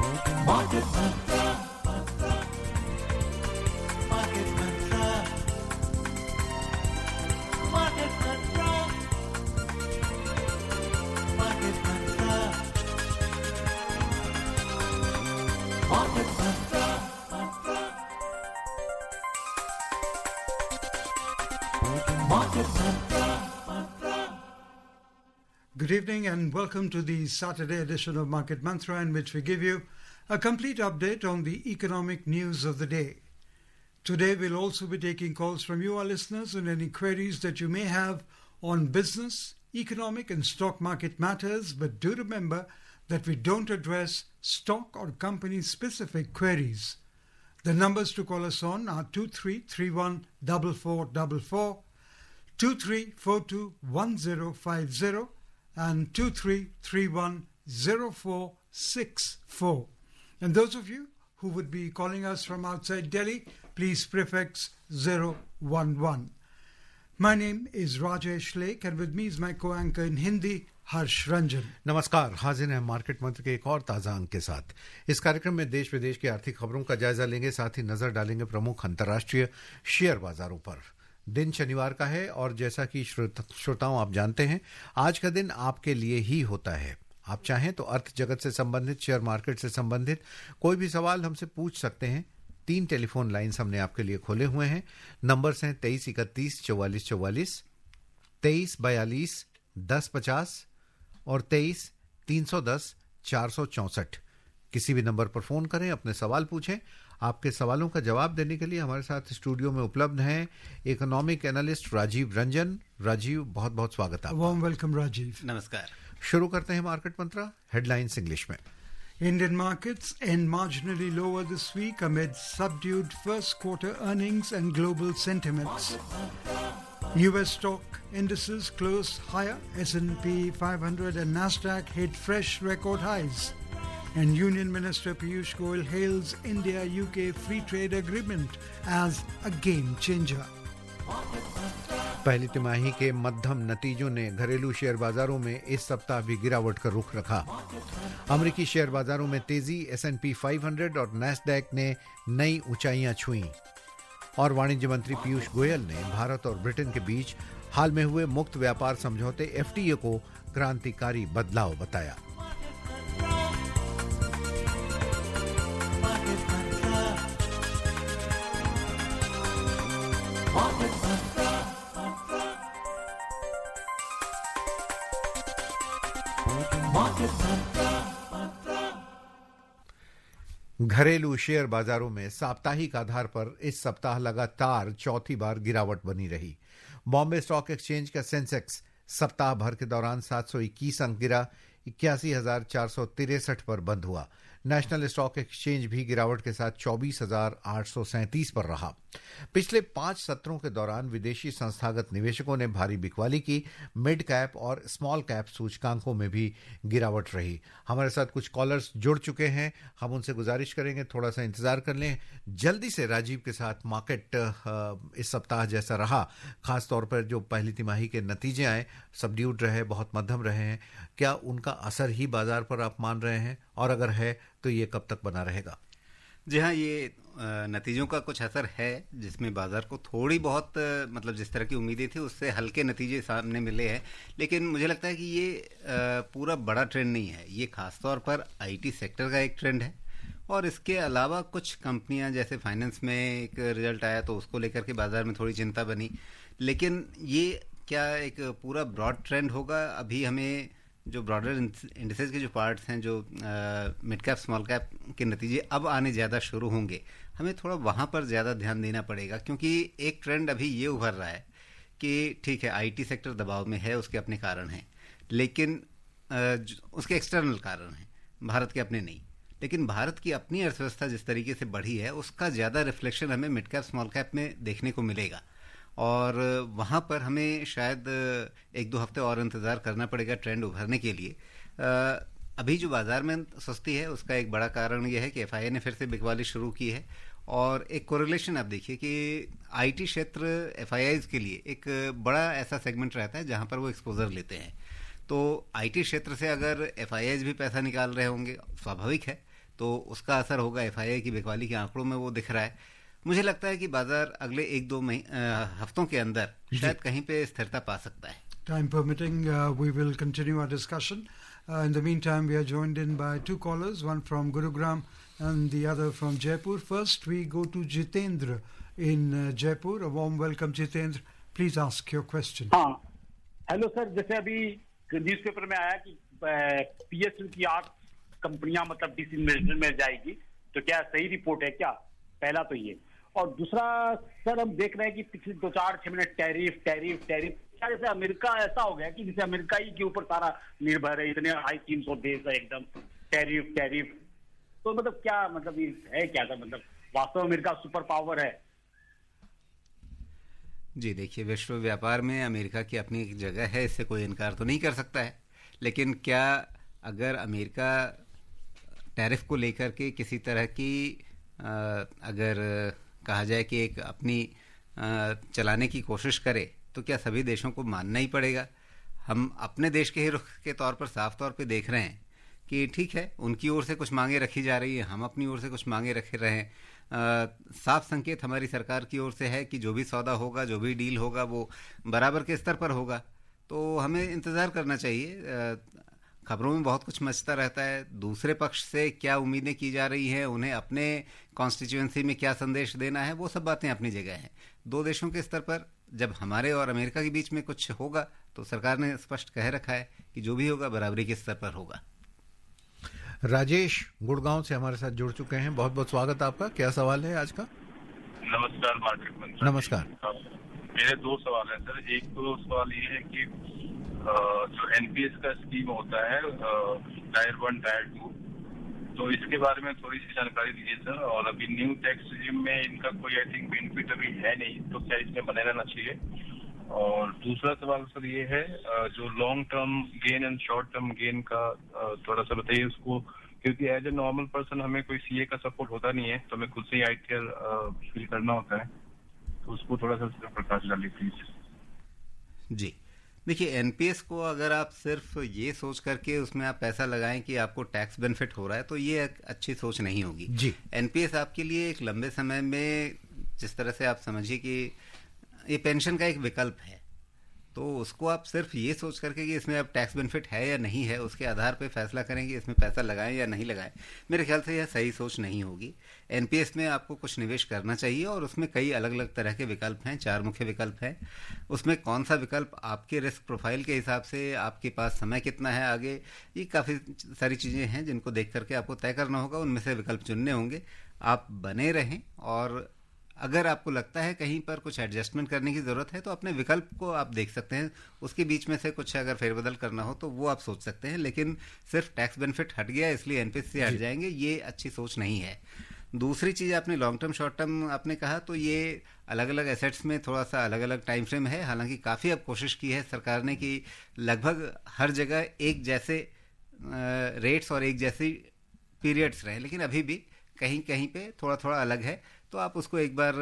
Market Mantra, Market Mantra, Market Mantra, Market Mantra, Market Mantra, Market Mantra. Good evening and welcome to the Saturday edition of Market Mantra, in which we give you a complete update on the economic news of the day. Today we'll also be taking calls from you, our listeners, and any queries that you may have on business, economic and stock market matters, but do remember that we don't address stock or company specific queries. The numbers to call us on are 23314444, 23421050 and 23310464. And those of you who would be calling us from outside Delhi, please prefix 011. My name is Rajesh Lake and with me is my co-anchor in Hindi, हर्ष रंजन। नमस्कार, हाजिर हैं market मंत्र के एक और ताज़ा अंक के साथ। इस कार्यक्रम में देश विदेश की आर्थिक खबरों का जायजा लेंगे, साथ ही नजर डालेंगे प्रमुख अंतर्राष्ट्रीय शेयर बाजारों पर। दिन शनिवार का है और जैसा कि श्रोताओं आप जानते हैं, आज का दिन आपके लिए ही होता है। आप चाहें तो अर्थ जगत से संबंधित, शेयर मार्केट से संबंधित कोई भी सवाल हमसे पूछ सकते हैं। 3 टेलीफोन लाइन्स हमने आपके लिए खोले हुए हैं। नंबर्स हैं 23314444, 23421050 और 23310464। किसी भी नंबर पर फोन करें, अपने सवाल पूछें। आपके सवालों का जवाब देने के लिए हमारे साथ स्टूडियो में उपलब्ध हैं इकोनॉमिक एनालिस्ट राजीव रंजन। राजीव, बहुत बहुत स्वागत आपका। Warm welcome Rajeev. नमस्कार। शुरू करते हैं मार्केट मंत्रा। हेडलाइंस इंग्लिश में। Indian markets end marginally lower this week amid subdued first quarter earnings and global sentiments. US stock indices closed higher. S&P 500 and Nasdaq hit fresh record highs. And Union Minister Piyush Goyal hails India-UK free trade agreement as a game changer. पहली तिमाही के मध्यम नतीजों ने घरेलू share बाजारों में इस सप्ताह भी गिरावट का रुख रखा। अमेरिकी शेयर बाजारों में तेजी, S&P 500 और नैस्डैक ने नई ऊंचाइयां छुईं। और वाणिज्य मंत्री पीयूष गोयल ने भारत और ब्रिटेन के बीच हाल में हुए मुक्त व्यापार समझौते FTA को क्रांतिकारी बदलाव बताया। घरेलू शेयर बाजारों में साप्ताहिक आधार पर इस सप्ताह लगातार चौथी बार गिरावट बनी रही। बॉम्बे स्टॉक एक्सचेंज का सेंसेक्स सप्ताह भर के दौरान 721 अंक गिरा, 81,463 पर बंद हुआ। नेशनल स्टॉक एक्सचेंज भी गिरावट के साथ 24,837 पर रहा। पिछले 5 सत्रों के दौरान विदेशी संस्थागत निवेशकों ने भारी बिकवाली की। मिड कैप और स्मॉल कैप सूचकांकों में भी गिरावट रही। हमारे साथ कुछ कॉलर्स जुड़ चुके हैं, हम उनसे गुजारिश करेंगे थोड़ा सा इंतजार कर लें। जल्दी से राजीव के साथ मार्केट इस सप्ताह जैसा रहा, खासतौर पर जो पहली तिमाही के नतीजे आए, सबड्यूड रहे, बहुत मध्यम रहे हैं। क्या उनका असर ही बाजार पर आप मान रहे हैं, और अगर है तो ये कब तक बना रहेगा? जी हाँ, ये नतीजों का कुछ असर है, जिसमें बाजार को थोड़ी बहुत मतलब जिस तरह की उम्मीदें थी उससे हल्के नतीजे सामने मिले हैं। लेकिन मुझे लगता है कि ये पूरा बड़ा ट्रेंड नहीं है। ये खासतौर पर IT सेक्टर का एक ट्रेंड है, और इसके अलावा कुछ कंपनियां, जैसे फाइनेंस में एक रिजल्ट आया तो उसको लेकर के बाजार में थोड़ी चिंता बनी। लेकिन ये क्या एक पूरा ब्रॉड ट्रेंड होगा? अभी हमें जो ब्रॉडर इंडिसेस के जो पार्ट्स हैं, जो मिड कैप स्मॉल कैप के नतीजे अब आने ज़्यादा शुरू होंगे, हमें थोड़ा वहाँ पर ज़्यादा ध्यान देना पड़ेगा। क्योंकि एक ट्रेंड अभी ये उभर रहा है कि ठीक है, IT सेक्टर दबाव में है, उसके अपने कारण हैं, लेकिन उसके एक्सटर्नल कारण हैं, भारत के अपने नहीं। लेकिन भारत की अपनी अर्थव्यवस्था जिस तरीके से बढ़ी है, उसका ज़्यादा रिफ्लेक्शन हमें मिड कैप स्मॉल कैप में देखने को मिलेगा। और वहाँ पर हमें शायद 1-2 हफ्ते और इंतज़ार करना पड़ेगा ट्रेंड उभरने के लिए। अभी जो बाज़ार में सस्ती है, उसका एक बड़ा कारण यह है कि FII ने फिर से बिकवाली शुरू की है। और एक कोरिलेशन आप देखिए कि IT क्षेत्र FIIs के लिए एक बड़ा ऐसा सेगमेंट रहता है जहाँ पर वो एक्सपोजर लेते हैं। तो IT क्षेत्र से अगर FIIs भी पैसा निकाल रहे होंगे, स्वाभाविक है, तो उसका असर होगा एफआईआई की बिकवाली के आंकड़ों में, वो दिख रहा है। मुझे लगता है कि बाजार अगले 1-2 हफ्तों के अंदर शायद कहीं पे स्थिरता पा सकता है। Time permitting, we will continue our discussion. In the meantime, we are joined in by two callers, one from Gurugram and the other from Jaipur. First, we go to Jitendra in Jaipur. A warm welcome, Jitendra. Please ask your question. हाँ, hello sir, जैसे अभी newspaper में आया कि PSU की 8 कंपनियां मतलब disinvestment में जाएगी, तो क्या सही रिपोर्ट है क्या? पहला तो ये। और दूसरा सर, हम देख रहे हैं कि पिछले 2-4-6 महीने टैरिफ क्या, जैसे अमेरिका ऐसा हो गया कि जैसे अमेरिका ही के ऊपर सारा निर्भर है, इतने हाई 300 देश है एकदम, टैरिफ। तो मतलब क्या, मतलब ये है क्या था, मतलब वास्तव में अमेरिका सुपर पावर है? जी देखिए, विश्व व्यापार में अमेरिका की अपनी एक जगह है, इससे कोई इनकार तो नहीं कर सकता है। लेकिन क्या अगर अमेरिका टैरिफ को लेकर के किसी तरह की अगर कहा जाए कि एक अपनी चलाने की कोशिश करे, तो क्या सभी देशों को मानना ही पड़ेगा? हम अपने देश के ही रुख के तौर पर साफ तौर पे देख रहे हैं कि ठीक है, उनकी ओर से कुछ मांगे रखी जा रही है, हम अपनी ओर से कुछ मांगे रखे रहे हैं। साफ संकेत हमारी सरकार की ओर से है कि जो भी सौदा होगा, जो भी डील होगा, वो बराबर के स्तर पर होगा। तो हमें इंतज़ार करना चाहिए। खबरों में बहुत कुछ मचता रहता है, दूसरे पक्ष से क्या उम्मीदें की जा रही हैं, उन्हें अपने कॉन्स्टिट्यूएंसी में क्या संदेश देना है, वो सब बातें अपनी जगह हैं। दो देशों के स्तर पर जब हमारे और अमेरिका के बीच में कुछ होगा, तो सरकार ने स्पष्ट कह रखा है कि जो भी होगा बराबरी के स्तर पर होगा। राजेश गुड़गांव से हमारे साथ जुड़ चुके हैं, बहुत बहुत स्वागत आपका। क्या सवाल है आज का? नमस्कार मार्केट मंत्री। नमस्कार। मेरे 2 सवाल हैं सर। एक तो सवाल ये है कि जो एनपीएस का स्कीम होता है टायर 1 टायर 2, तो इसके बारे में थोड़ी सी जानकारी दीजिए सर। और अभी न्यू टैक्स रिजीम में इनका कोई आई थिंक बेनिफिट अभी है नहीं, तो क्या इसमें बने रहना चाहिए? और दूसरा सवाल सर ये है, जो long term gain and short term gain का थोड़ा सा बताइए उसको, क्योंकि एज ए नॉर्मल पर्सन हमें कोई सीए का सपोर्ट होता नहीं है, तो हमें खुद से ही आईटीआर फिल करना होता है, तो उसको थोड़ा सा प्रकाश डालिए प्लीज। जी देखिए, एनपीएस को अगर आप सिर्फ ये सोच करके उसमें आप पैसा लगाएं कि आपको टैक्स बेनिफिट हो रहा है, तो ये एक अच्छी सोच नहीं होगी जी। एनपीएस आपके लिए एक लंबे समय में, जिस तरह से आप समझिए कि ये पेंशन का एक विकल्प है, तो उसको आप सिर्फ ये सोच करके कि इसमें अब टैक्स बेनिफिट है या नहीं है, उसके आधार पे फैसला करेंगे इसमें पैसा लगाएं या नहीं लगाएं, मेरे ख्याल से यह सही सोच नहीं होगी। एनपीएस में आपको कुछ निवेश करना चाहिए और उसमें कई अलग अलग तरह के विकल्प हैं, 4 मुख्य विकल्प हैं। उसमें कौन सा विकल्प आपके रिस्क प्रोफाइल के हिसाब से, आपके पास समय कितना है आगे, ये काफ़ी सारी चीज़ें हैं जिनको देख करके आपको तय करना होगा, उनमें से विकल्प चुनने होंगे। आप बने रहें, और अगर आपको लगता है कहीं पर कुछ एडजस्टमेंट करने की ज़रूरत है, तो अपने विकल्प को आप देख सकते हैं, उसके बीच में से कुछ अगर फेरबदल करना हो तो वो आप सोच सकते हैं। लेकिन सिर्फ टैक्स बेनिफिट हट गया इसलिए एनपीएस से हट जाएंगे, ये अच्छी सोच नहीं है। दूसरी चीज़, आपने लॉन्ग टर्म शॉर्ट टर्म आपने कहा, तो ये अलग अलग एसेट्स में थोड़ा सा अलग अलग टाइम फ्रेम है। हालांकि काफ़ी अब कोशिश की है सरकार ने कि लगभग हर जगह एक जैसे रेट्स और एक जैसी पीरियड्स रहे, लेकिन अभी भी कहीं कहीं पे थोड़ा थोड़ा अलग है। तो आप उसको एक बार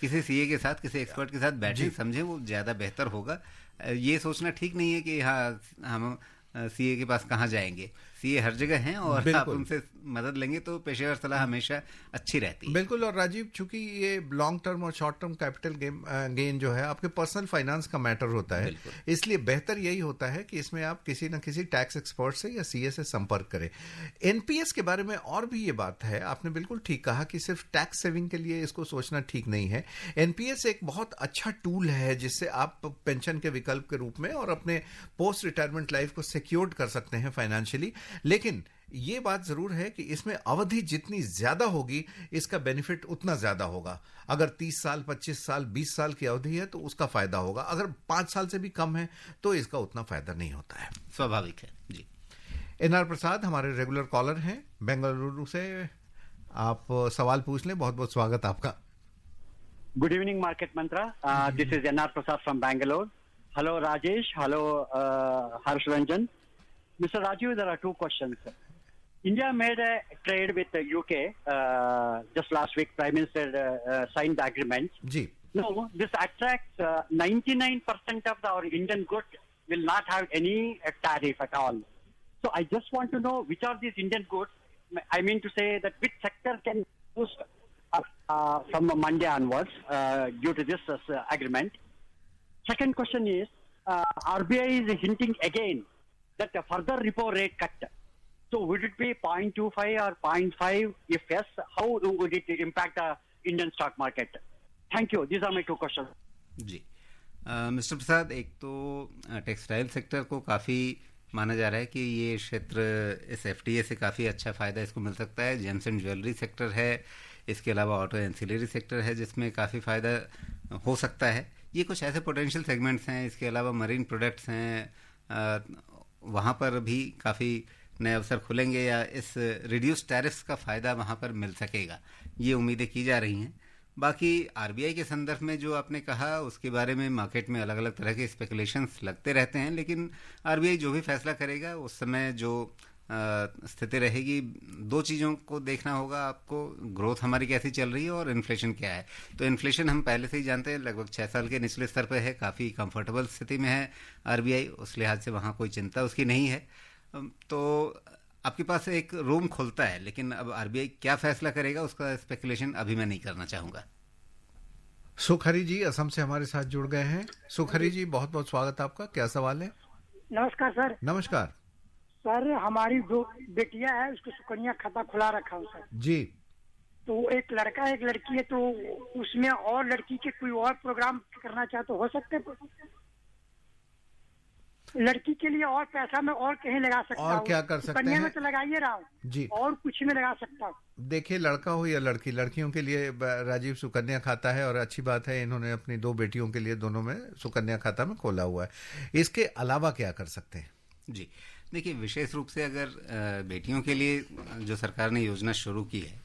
किसी सीए के साथ, किसी एक्सपर्ट के साथ बैठें, समझें, वो ज़्यादा बेहतर होगा। ये सोचना ठीक नहीं है कि हाँ हम सीए के पास कहाँ जाएंगे, सीए हर जगह हैं और आप उनसे मदद लेंगे तो पेशेवर सलाह हमेशा अच्छी रहती है। बिल्कुल। और राजीव, चूंकि ये लॉन्ग टर्म और शॉर्ट टर्म कैपिटल गेन जो है आपके पर्सनल फाइनेंस का मैटर होता है, इसलिए बेहतर यही होता है कि इसमें आप किसी न किसी टैक्स एक्सपर्ट से या सीए से संपर्क करें। एनपीएस के बारे में और भी ये बात है, आपने बिल्कुल ठीक कहा कि सिर्फ टैक्स सेविंग के लिए इसको सोचना ठीक नहीं है। एनपीएस एक बहुत अच्छा टूल है जिससे आप पेंशन के विकल्प के रूप में और अपने पोस्ट रिटायरमेंट लाइफ को सिक्योर्ड कर सकते हैं फाइनेंशियली। लेकिन ये बात जरूर है कि इसमें अवधि जितनी ज्यादा होगी, इसका बेनिफिट उतना ज्यादा होगा। अगर 30 साल, 25 साल, 20 साल की अवधि है तो उसका फायदा होगा। अगर 5 साल से भी कम है तो इसका उतना फायदा नहीं होता है। स्वाभाविक है जी। एनआर प्रसाद हमारे रेगुलर कॉलर हैं बेंगलुरु से, आप सवाल पूछ लें। बहुत बहुत स्वागत आपका। Good evening, Market Mantra. This is N.R. Prasad from Bangalore. Hello, Rajesh. Hello, Harsh Ranjan. Mr. Rajiv, there are 2 questions. India made a trade with the UK just last week. Prime Minister signed the agreement. जी. No, this attracts 99% of our Indian goods will not have any tariff at all. So I just want to know which are these Indian goods. I mean to say that which sector can boost from Monday onwards due to this agreement. Second question is, RBI is hinting again that a further repo rate cut. So would it be 0.25 or 0.5? If yes, how would it impact the Indian stock market? Thank you. These are my two questions. जी mister Prasad, एक तो textile sector को काफ़ी माना जा रहा है कि ये क्षेत्र इस एफटीए से काफ़ी अच्छा फ़ायदा इसको मिल सकता है. जेम्स एंड ज्वेलरी सेक्टर है, इसके अलावा ऑटो एंसिलरी सेक्टर है जिसमें काफ़ी फ़ायदा हो सकता है. ये कुछ ऐसे पोटेंशियल सेगमेंट्स हैं. इसके अलावा मरीन प्रोडक्ट्स हैं, वहाँ पर भी काफ़ी नए अवसर खुलेंगे या इस रिड्यूस टैरिफ्स का फ़ायदा वहाँ पर मिल सकेगा, ये उम्मीदें की जा रही हैं. बाकी आरबीआई के संदर्भ में जो आपने कहा उसके बारे में मार्केट में अलग अलग तरह के स्पेकुलेशंस लगते रहते हैं, लेकिन आरबीआई जो भी फैसला करेगा उस समय जो स्थिति रहेगी, दो चीज़ों को देखना होगा आपको. ग्रोथ हमारी कैसी चल रही है और इन्फ्लेशन क्या है. तो इन्फ्लेशन हम पहले से ही जानते हैं, लगभग 6 साल के निचले स्तर पर है, काफ़ी कंफर्टेबल स्थिति में है आरबीआई. उस लिहाज से वहाँ कोई चिंता उसकी नहीं है. तो आपके पास एक रूम खुलता है, लेकिन अब आरबीआई क्या फैसला करेगा उसका स्पेकुलेशन अभी मैं नहीं करना चाहूँगा. सुखहरी जी असम से हमारे साथ जुड़ गए हैं. सुखहरी जी, बहुत बहुत स्वागत आपका. क्या सवाल है? नमस्कार सर. नमस्कार सर, हमारी दो बेटियां हैं, उसको सुकन्या खाता खुला रखा हूँ सर जी. तो एक लड़का एक लड़की है, तो उसमें और लड़की के कोई और प्रोग्राम करना चाहे तो हो सकते हैं? लड़की के लिए और पैसा मैं और कहीं लगा सकता हूँ? और क्या कर सकते सुकन्या हैं? में तो लगाइए रहा हूँ जी. और कुछ में लगा सकता हूँ. देखिए, लड़का हो या लड़की, लड़कियों के लिए राजीव सुकन्या खाता है और अच्छी बात है, इन्होंने अपनी दो बेटियों के लिए दोनों में सुकन्या खाता में खोला हुआ है. इसके अलावा क्या कर सकते हैं? जी देखिए, विशेष रूप से अगर बेटियों के लिए जो सरकार ने योजना शुरू की है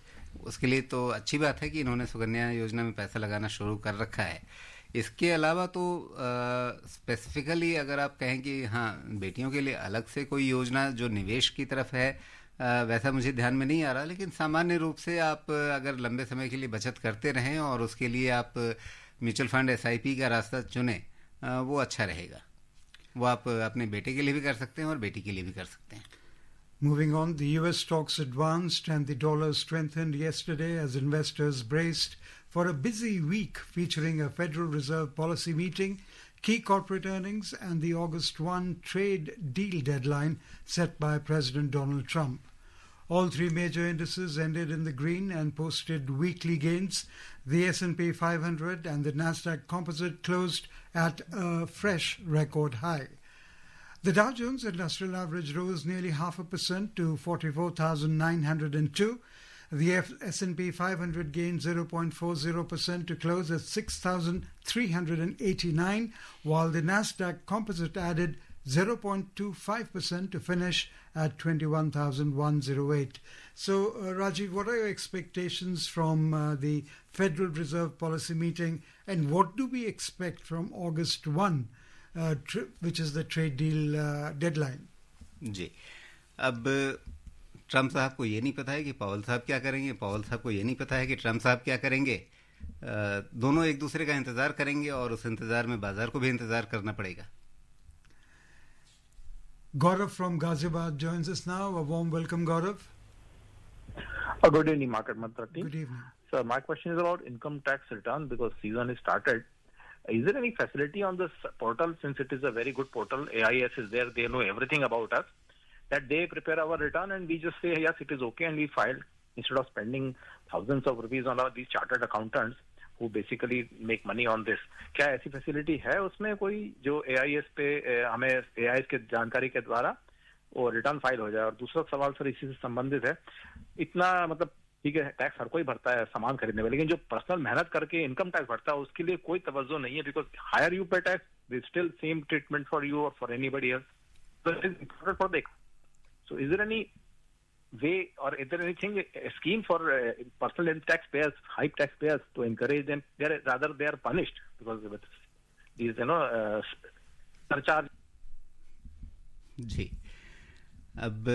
उसके लिए तो अच्छी बात है कि इन्होंने सुकन्या योजना में पैसा लगाना शुरू कर रखा है. इसके अलावा तो स्पेसिफिकली अगर आप कहें कि हाँ बेटियों के लिए अलग से कोई योजना जो निवेश की तरफ है, वैसा मुझे ध्यान में नहीं आ रहा. लेकिन सामान्य रूप से आप अगर लंबे समय के लिए बचत करते रहें और उसके लिए आप म्यूचुअल फंड एसआईपी का रास्ता चुनें, वो अच्छा रहेगा. वो आप अपने बेटे के लिए भी कर सकते हैं और बेटी के लिए भी कर सकते हैं. Moving on, the US stocks advanced and the dollar strengthened yesterday as investors braced for a busy week featuring a Federal Reserve policy meeting, key corporate earnings, and the August 1 trade deal deadline set by President Donald Trump. All three major indices ended in the green and posted weekly gains. The S&P 500 and the Nasdaq Composite closed at a fresh record high. The Dow Jones Industrial Average rose nearly 0.5% to 44,902. The S&P 500 gained 0.40% to close at 6,389, while the Nasdaq Composite added 0.25% to finish at 21,108. So, Rajiv, what are your expectations from the Federal Reserve policy meeting, and what do we expect from August 1, which is the trade deal deadline? जी, अब Trump साहब को ये नहीं पता है कि पावल साहब क्या करेंगे, पावल साहब को ये नहीं पता है कि ट्रम्प साहब क्या करेंगे. दोनों एक दूसरे का इंतज़ार करेंगे और उस इंतज़ार में बाजार को भी इंतज़ार करना पड़ेगा. Gaurav from Ghaziabad joins us now. A warm welcome, Gaurav. Good evening, Market Mantra team. Good evening. So my question is about income tax return because season is started. Is there any facility on this portal, since it is a very good portal, AIS is there, they know everything about us, that they prepare our return and we just say, yes, it is okay, and we file instead of spending thousands of rupees on these chartered accountants who basically make money on this. क्या ऐसी facility है उसमें कोई जो AIS पे हमें AIS के जानकारी के द्वारा वो रिटर्न फाइल हो जाए? और दूसरा सवाल सर इसी से संबंधित है. इतना मतलब ठीक है, टैक्स हर कोई भरता है सामान खरीदने में, लेकिन जो पर्सनल मेहनत करके इनकम टैक्स भरता है उसके लिए कोई तवज्जो नहीं है, because higher you pay tax they still same treatment for you और for anybody else. So it is important for the. So is there any way or is there anything a scheme for personal taxpayers, high taxpayers, to encourage them? Rather they are punished because with these surcharge. जी, अब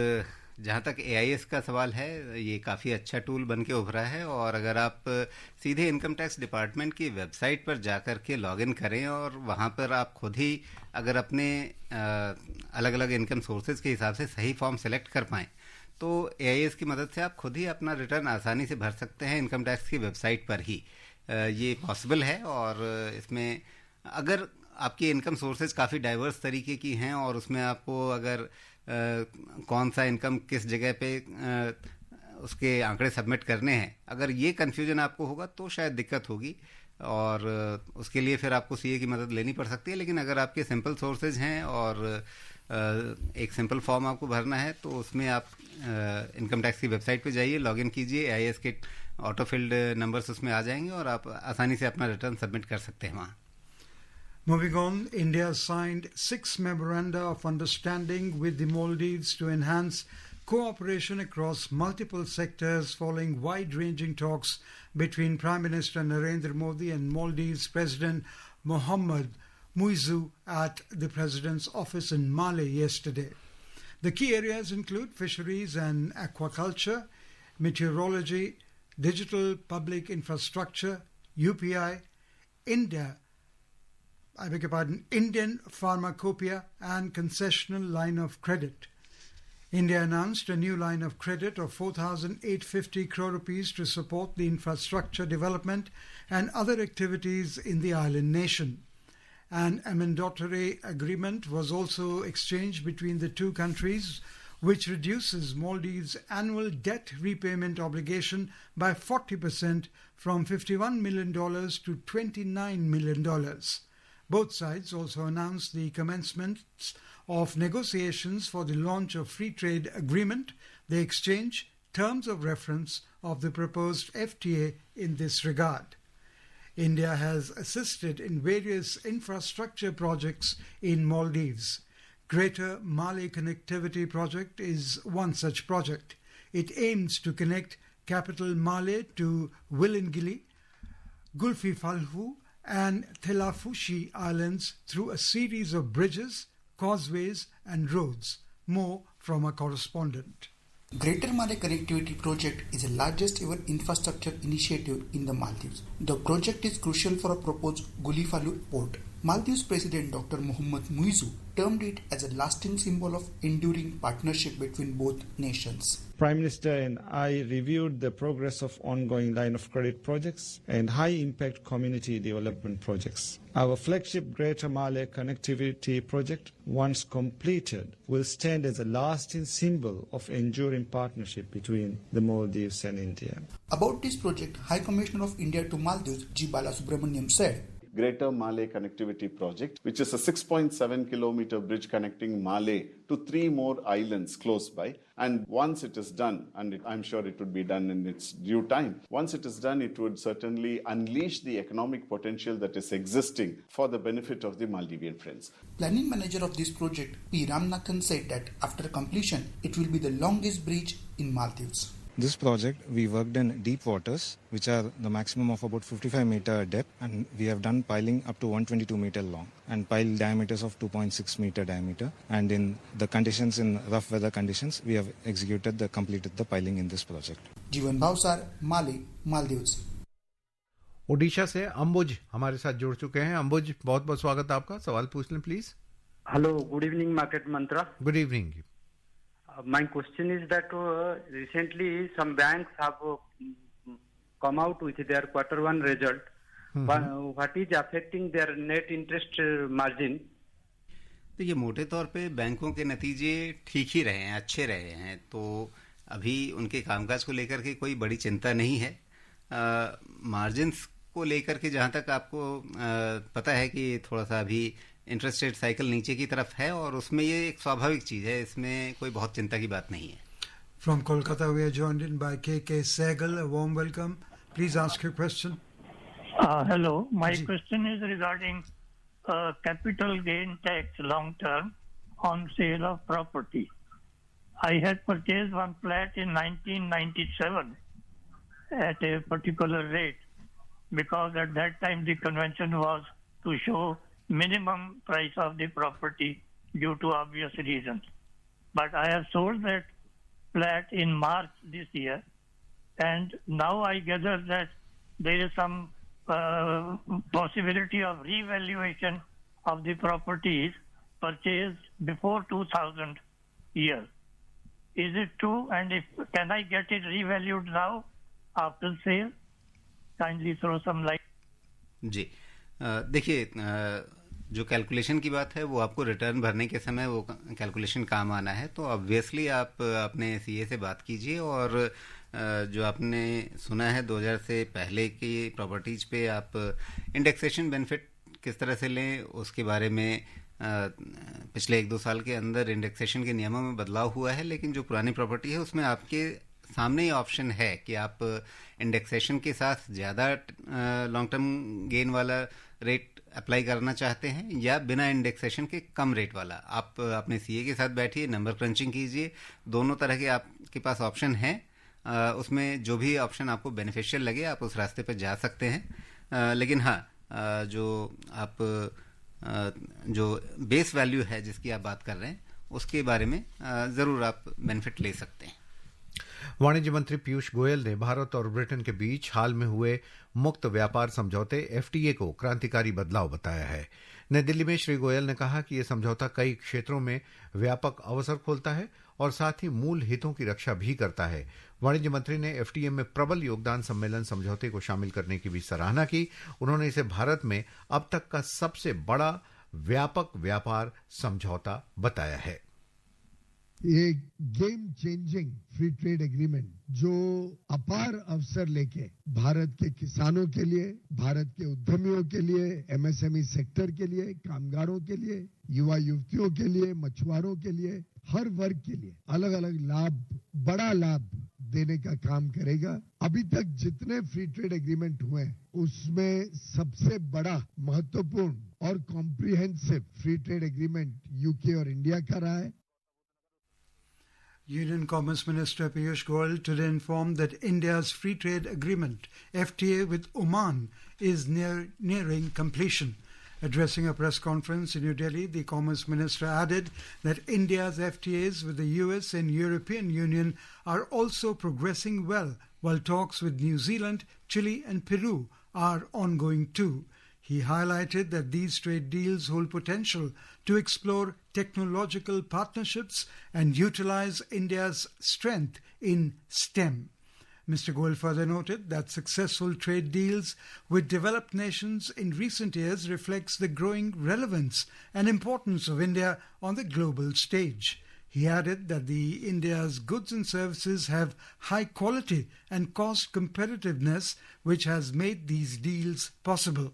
जहाँ तक AIS का सवाल है, ये काफ़ी अच्छा tool बन के उभरा है। और अगर आप सीधे इनकम टैक्स डिपार्टमेंट की वेबसाइट पर जा कर के लॉगिन करें और वहाँ पर आप खुद ही अगर अपने अलग अलग इनकम सोर्सेज के हिसाब से सही फॉर्म सेलेक्ट कर पाएँ, तो AIS की मदद से आप खुद ही अपना रिटर्न आसानी से भर सकते हैं इनकम टैक्स की वेबसाइट पर ही। ये पॉसिबल है। और इसमें अगर आपकी इनकम सोर्सेज काफ़ी डाइवर्स तरीके की हैं और उसमें आपको अगर कौन सा इनकम किस जगह पे उसके आंकड़े सबमिट करने हैं, अगर ये कन्फ्यूजन आपको होगा तो शायद दिक्कत होगी और उसके लिए फिर आपको CA की मदद लेनी पड़ सकती है। लेकिन अगर आपके सिंपल सोर्सेज हैं और एक सिंपल फॉर्म आपको भरना है, तो उसमें आप इनकम टैक्स की वेबसाइट पे जाइए, लॉगिन कीजिए, AIS के ऑटो फिल्ड नंबर्स उसमें आ जाएंगे और आप आसानी से अपना रिटर्न सबमिट कर सकते हैं वहाँ। Moving on, India signed 6 memoranda of understanding with the Maldives to enhance cooperation across multiple sectors following wide-ranging talks between Prime Minister Narendra Modi and Maldives President Mohamed Muizzu at the President's office in Male yesterday. The key areas include fisheries and aquaculture, meteorology, digital public infrastructure, UPI, Indian pharmacopoeia and concessional line of credit. India announced a new line of credit of 4,850 crore rupees to support the infrastructure development and other activities in the island nation. An amendatory agreement was also exchanged between the two countries, which reduces Maldives' annual debt repayment obligation by 40% from $51 million to $29 million. Both sides also announced the commencement of negotiations for the launch of free trade agreement. They exchanged terms of reference of the proposed FTA in this regard. India has assisted in various infrastructure projects in Maldives. Greater Male Connectivity Project is one such project. It aims to connect capital Male to Willingili, Gulfi Falhu and Telafushi Islands through a series of bridges, causeways and roads. More from a correspondent. Greater Male Connectivity Project is the largest ever infrastructure initiative in the Maldives. The project is crucial for a proposed Gulfi port. Maldives President Dr. Mohamed Muizzu termed it as a lasting symbol of enduring partnership between both nations. Prime Minister and I reviewed the progress of ongoing line of credit projects and high-impact community development projects. Our flagship Greater Male Connectivity Project, once completed, will stand as a lasting symbol of enduring partnership between the Maldives and India. About this project, High Commissioner of India to Maldives, G. Balasubramaniam said, Greater Male Connectivity Project, which is a 6.7 kilometer bridge connecting Male to 3 more islands close by. And once it is done, and I'm sure it would be done in its due time, once it is done, it would certainly unleash the economic potential that is existing for the benefit of the Maldivian friends. Planning manager of this project, P. Ramnathan, said that after completion, it will be the longest bridge in Maldives. This project, we worked in deep waters, which are the maximum of about 55 meter depth, and we have done piling up to 122 meter long and pile diameters of 2.6 meter diameter. And in the conditions, in rough weather conditions, we have completed the piling in this project. Jivan Bhavsar, Male, Maldives. Odisha से अंबुज हमारे साथ जुड़ चुके हैं। अंबुज, बहुत बहुत स्वागत है आपका। सवाल पूछ लें please. Hello, good evening market Mantra. Good evening. My question is that recently some banks have come out with their quarter one result. What is affecting their net interest margin? तो ये मोटे तौर पे बैंकों के नतीजे ठीक ही रहे हैं, अच्छे रहे हैं, तो अभी उनके कामकाज को लेकर के कोई बड़ी चिंता नहीं है। मार्जिन्स को लेकर के जहाँ तक आपको पता है कि थोड़ा सा अभी इंटरेस्ट रेट साइकिल नीचे की तरफ है और उसमें ये एक स्वाभाविक चीज है, इसमें कोई बहुत चिंता की बात नहीं है। From Kolkata we are joined in by KK Sehgal. A warm welcome. Please ask your question. Hello, my question is regarding capital gain tax long term on sale of property. I had purchased one flat in 1997 at a particular rate because at that time the convention was to show minimum price of the property due to obvious reasons. But I have sold that flat in March this year, and now I gather that there is some possibility of revaluation of the properties purchased before 2000 year. Is it true? And if can I get it revalued now after sale? Kindly throw some light. जी देखिए, जो calculation की बात है वो आपको return भरने के समय वो कैलकुलेशन काम आना है, तो ऑब्वियसली आप अपने सीए से बात कीजिए, और जो आपने सुना है 2000 से पहले की प्रॉपर्टीज पे आप इंडेक्सेशन बेनिफिट किस तरह से लें उसके बारे में पिछले 1-2 साल के अंदर इंडेक्सेशन के नियमों में बदलाव हुआ है, लेकिन जो पुरानी प्रॉपर्टी है उसमें आपके सामने ही ऑप्शन है कि आप इंडेक्सेशन के साथ ज़्यादा लॉन्ग टर्म गेन वाला रेट अप्लाई करना चाहते हैं या बिना इंडेक्सेशन के कम रेट वाला। आप अपने सीए के साथ बैठिए, नंबर क्रंचिंग कीजिए, दोनों तरह के आपके पास ऑप्शन हैं, उसमें जो भी ऑप्शन आपको बेनिफिशियल लगे आप उस रास्ते पर जा सकते हैं। लेकिन हाँ, जो आप जो बेस वैल्यू है जिसकी आप बात कर रहे हैं उसके बारे में ज़रूर आप बेनिफिट ले सकते हैं। वाणिज्य मंत्री पीयूष गोयल ने भारत और ब्रिटेन के बीच हाल में हुए मुक्त व्यापार समझौते एफटीए को क्रांतिकारी बदलाव बताया है। नई दिल्ली में श्री गोयल ने कहा कि यह समझौता कई क्षेत्रों में व्यापक अवसर खोलता है और साथ ही मूल हितों की रक्षा भी करता है। वाणिज्य मंत्री ने एफटीए में प्रबल योगदान सम्मेलन समझौते को शामिल करने की भी सराहना की। उन्होंने इसे भारत में अब तक का सबसे बड़ा व्यापक व्यापार समझौता बताया है। एक game changing free trade agreement जो अपार अवसर लेके भारत के किसानों के लिए, भारत के उद्यमियों के लिए, एमएसएमई सेक्टर के लिए, कामगारों के लिए, युवा युवतियों के लिए, मछुआरों के लिए, हर वर्ग के लिए अलग अलग लाभ, बड़ा लाभ देने का काम करेगा। अभी तक जितने फ्री ट्रेड एग्रीमेंट हुए उसमें सबसे बड़ा, महत्वपूर्ण और comprehensive free trade agreement UK और इंडिया का रहा है। Union Commerce Minister Piyush Goyal today informed that India's free trade agreement FTA with Oman is nearing completion. Addressing a press conference in New Delhi, the Commerce Minister added that India's FTAs with the US and European Union are also progressing well, while talks with New Zealand, Chile and Peru are ongoing too. He highlighted that these trade deals hold potential to explore technological partnerships and utilize India's strength in STEM. Mr. Goyal further noted that successful trade deals with developed nations in recent years reflects the growing relevance and importance of India on the global stage. He added that India's goods and services have high quality and cost competitiveness, which has made these deals possible.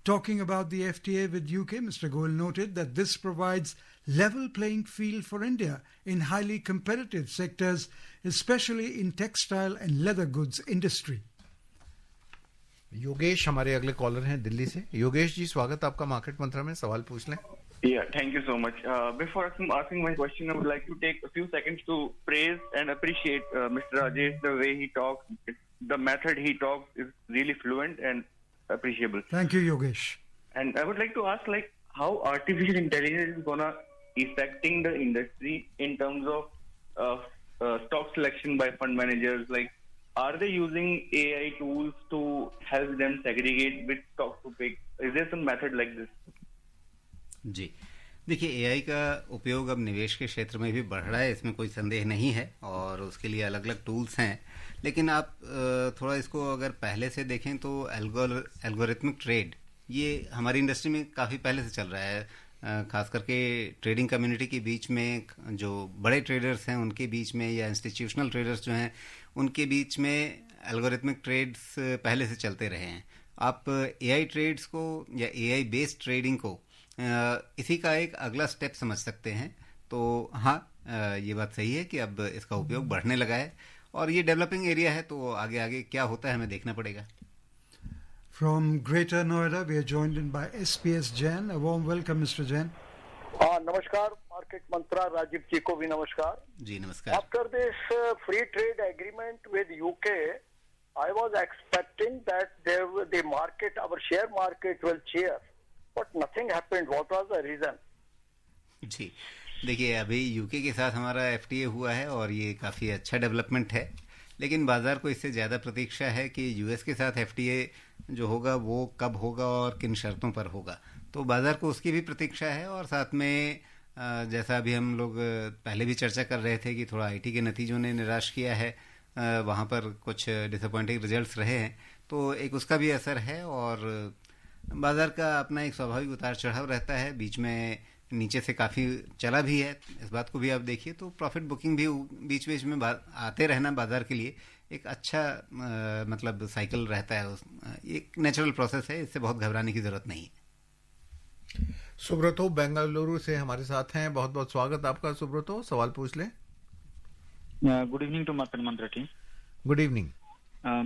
Talking about the FTA with UK, Mr. Goyal noted that this provides level playing field for India in highly competitive sectors, especially in textile and leather goods industry. Yogesh हमारे अगले collar हैं दिल्ली से। योगेश जी, स्वागत आपका market मंत्रा में, सवाल पूछ लें। Yeah, thank you so much. Before asking my question, I would like to take a few seconds to praise and appreciate Mr. Rajesh, the way he talks, the method he talks is really fluent and appreciable. Thank you, Yogesh. And I would like to ask, like, how artificial intelligence is gonna affecting the industry in terms of stock selection by fund managers? Like, are they using AI tools to help them segregate which stocks to pick? Is there some method like this? जी देखिए, AI का उपयोग अब निवेश के क्षेत्र में भी बढ़ रहा है, इसमें कोई संदेह नहीं है, और उसके लिए अलग अलग टूल्स हैं। लेकिन आप थोड़ा इसको अगर पहले से देखें तो एल्गोरिथमिक ट्रेड ये हमारी इंडस्ट्री में काफ़ी पहले से चल रहा है, खास करके ट्रेडिंग कम्युनिटी के बीच में, जो बड़े ट्रेडर्स हैं उनके बीच में या इंस्टीट्यूशनल ट्रेडर्स जो हैं उनके बीच में एल्गोरिथमिक ट्रेड्स पहले से चलते रहे हैं। आप एआई ट्रेड्स को या एआई बेस्ड ट्रेडिंग को इसी का एक अगला स्टेप समझ सकते हैं। तो हाँ, ये बात सही है कि अब इसका उपयोग बढ़ने लगा है और ये डेवलपिंग एरिया है, तो आगे आगे क्या होता है हमें देखना पड़ेगा। From Greater Noida, we are joined in by SPS Jain. A warm welcome, Mr. Jain. नमस्कार मार्केट मंत्रा राजीव जी को भी नमस्कार। जी नमस्कार। After this free trade agreement with UK, I was expecting that the market, our share market will cheer, but nothing happened. What was the reason? जी देखिए, अभी UK के साथ हमारा एफटीए हुआ है और ये काफ़ी अच्छा डेवलपमेंट है, लेकिन बाज़ार को इससे ज़्यादा प्रतीक्षा है कि यूएस के साथ एफटीए जो होगा वो कब होगा और किन शर्तों पर होगा। तो बाज़ार को उसकी भी प्रतीक्षा है और साथ में जैसा अभी हम लोग पहले भी चर्चा कर रहे थे कि थोड़ा आईटी के नतीजों ने निराश किया है, वहाँ पर कुछ डिसअपॉइंटिंग रिजल्ट्स रहे हैं, तो एक उसका भी असर है। और बाज़ार का अपना एक स्वाभाविक उतार चढ़ाव रहता है, बीच में नीचे से काफ़ी चला भी है, इस बात को भी आप देखिए। तो प्रॉफिट बुकिंग भी बीच बीच में आते रहना बाज़ार के लिए एक अच्छा मतलब साइकिल रहता है, एक नेचुरल प्रोसेस है, इससे बहुत घबराने की ज़रूरत नहीं है। सुब्रतो बेंगलुरु से हमारे साथ हैं, बहुत बहुत स्वागत आपका सुब्रतो, सवाल पूछ लें। Good evening to market mantra team. Good evening.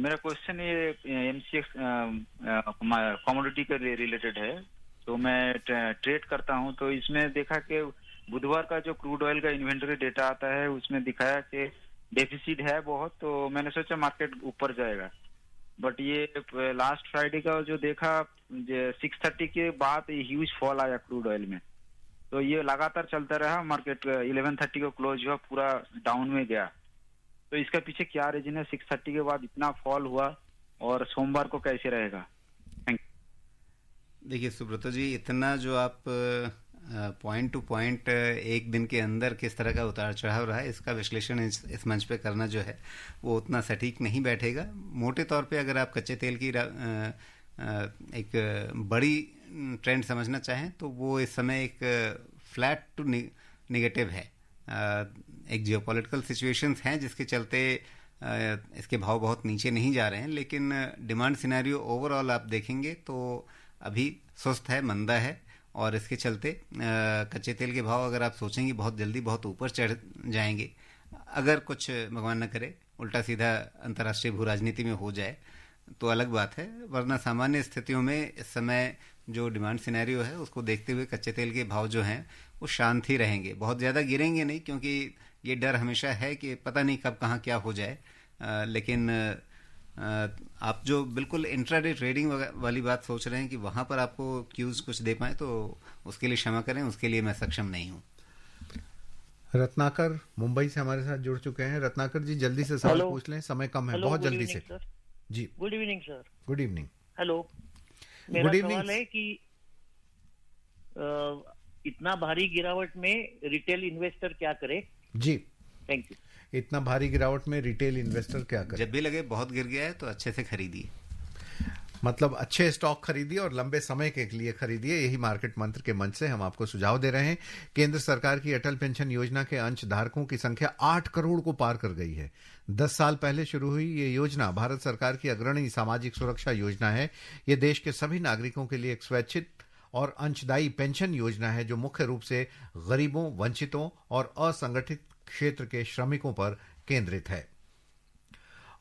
मेरा क्वेश्चन ये एमसीएक्स कमोडिटी के रिलेटेड है। तो मैं ट्रेड करता हूं, तो इसमें देखा कि बुधवार का जो क्रूड ऑयल का इन्वेंटरी डेटा आता है उसमें दिखाया कि डेफिसिट है बहुत, तो मैंने सोचा मार्केट ऊपर जाएगा। बट ये लास्ट फ्राइडे का जो देखा 6:30 के बाद ह्यूज फॉल आया क्रूड ऑयल में, तो ये लगातार चलता रहा। मार्केट 11:30 को क्लोज हुआ, पूरा डाउन में गया। तो इसका पीछे क्या रीजन है, 6:30 के बाद इतना फॉल हुआ और सोमवार को कैसे रहेगा? देखिए सुब्रतो जी, इतना जो आप पॉइंट टू पॉइंट एक दिन के अंदर किस तरह का उतार चढ़ाव रहा है, इसका विश्लेषण इस मंच पे करना जो है वो उतना सटीक नहीं बैठेगा। मोटे तौर पे अगर आप कच्चे तेल की एक बड़ी ट्रेंड समझना चाहें तो वो इस समय एक फ्लैट टू निगेटिव है। एक जियोपॉलिटिकल सिचुएशंस हैं जिसके चलते इसके भाव बहुत नीचे नहीं जा रहे हैं, लेकिन डिमांड सिनेरियो ओवरऑल आप देखेंगे तो अभी सुस्त है, मंदा है, और इसके चलते कच्चे तेल के भाव अगर आप सोचेंगे बहुत जल्दी बहुत ऊपर चढ़ जाएंगे, अगर कुछ भगवान न करे उल्टा सीधा अंतर्राष्ट्रीय भू राजनीति में हो जाए तो अलग बात है, वरना सामान्य स्थितियों में इस समय जो डिमांड सिनेरियो है उसको देखते हुए कच्चे तेल के भाव जो हैं वो शांत ही रहेंगे, बहुत ज़्यादा गिरेंगे नहीं, क्योंकि ये डर हमेशा है कि पता नहीं कब कहाँ क्या हो जाए। लेकिन आप जो बिल्कुल इंट्राडे ट्रेडिंग वाली बात सोच रहे हैं कि वहाँ पर आपको क्यूज कुछ दे पाए, तो उसके लिए क्षमा करें, उसके लिए मैं सक्षम नहीं हूँ। रत्नाकर मुंबई से हमारे साथ जुड़ चुके हैं। रत्नाकर जी जल्दी से सवाल पूछ लें, समय कम है, बहुत जल्दी से जी। Good evening sir. Good evening. Hello, मेरा सवाल है कि इतना भारी गिरावट में रिटेल इन्वेस्टर क्या करे? जी थैंक यू। इतना भारी गिरावट में रिटेल इन्वेस्टर क्या करे? जब भी लगे बहुत गिर गया है तो अच्छे से खरीदिए, मतलब अच्छे स्टॉक खरीदिए और लंबे समय के लिए खरीदिए, यही मार्केट मंत्र के मंच से हम आपको सुझाव दे रहे हैं। केंद्र सरकार की अटल पेंशन योजना के अंशधारकों की संख्या 8 करोड़ को पार कर गई है। 10 साल पहले शुरू हुई ये योजना भारत सरकार की अग्रणी सामाजिक सुरक्षा योजना है। ये देश के सभी नागरिकों के लिए एक स्वैच्छिक और अंशदायी पेंशन योजना है जो मुख्य रूप से गरीबों, वंचितों और असंगठित क्षेत्र के श्रमिकों पर केंद्रित है।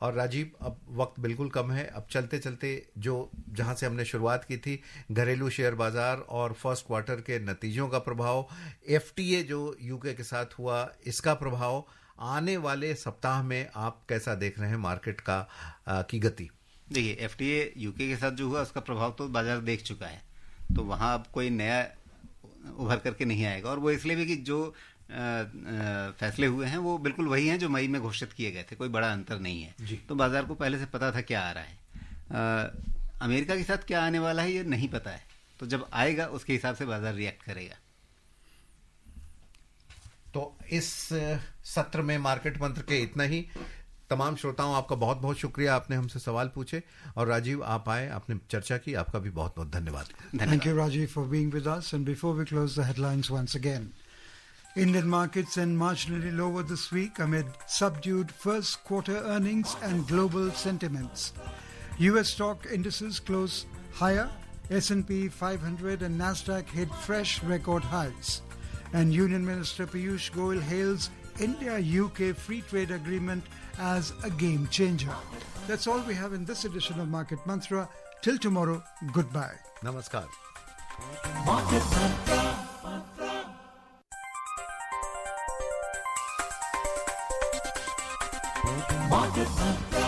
और राजीव, अब वक्त बिल्कुल कम है, अब चलते चलते जो जहां से हमने शुरुआत की थी, घरेलू शेयर बाजार और फर्स्ट क्वार्टर के नतीजों का प्रभाव, एफटीए जो यूके के साथ हुआ, इसका प्रभाव, आने वाले सप्ताह में आप कैसा देख रहे हैं मार्केट का की गति? देखिए, एफटीए यूके के साथ जो हुआ उसका प्रभाव तो बाजार देख चुका है, तो वहां अब कोई नया उभर करके नहीं आएगा। और वो इसलिए भी कि जो फैसले हुए हैं वो बिल्कुल वही हैं जो मई में घोषित किए गए थे, कोई बड़ा अंतर नहीं है। तो बाजार को पहले से पता था क्या आ रहा है। अमेरिका के साथ क्या आने वाला है ये नहीं पता है, तो जब आएगा उसके हिसाब से बाजार रिएक्ट करेगा। तो इस सत्र में मार्केट मंत्र के इतना ही। तमाम श्रोताओं, आपका बहुत बहुत शुक्रिया, आपने हमसे सवाल पूछे, और राजीव आप आए, आपने चर्चा की, आपका भी बहुत बहुत धन्यवाद। Thank you, Rajiv, for being with us. And before we close the headlines once again, Indian markets end marginally lower this week amid subdued first quarter earnings and global sentiments. US stock indices close higher, S&P 500 and Nasdaq hit fresh record highs. And Union Minister Piyush Goyal hails India-UK free trade agreement as a game changer. That's all we have in this edition of Market Mantra. Till tomorrow, goodbye. Namaskar. Market Mantra. Market Mantra.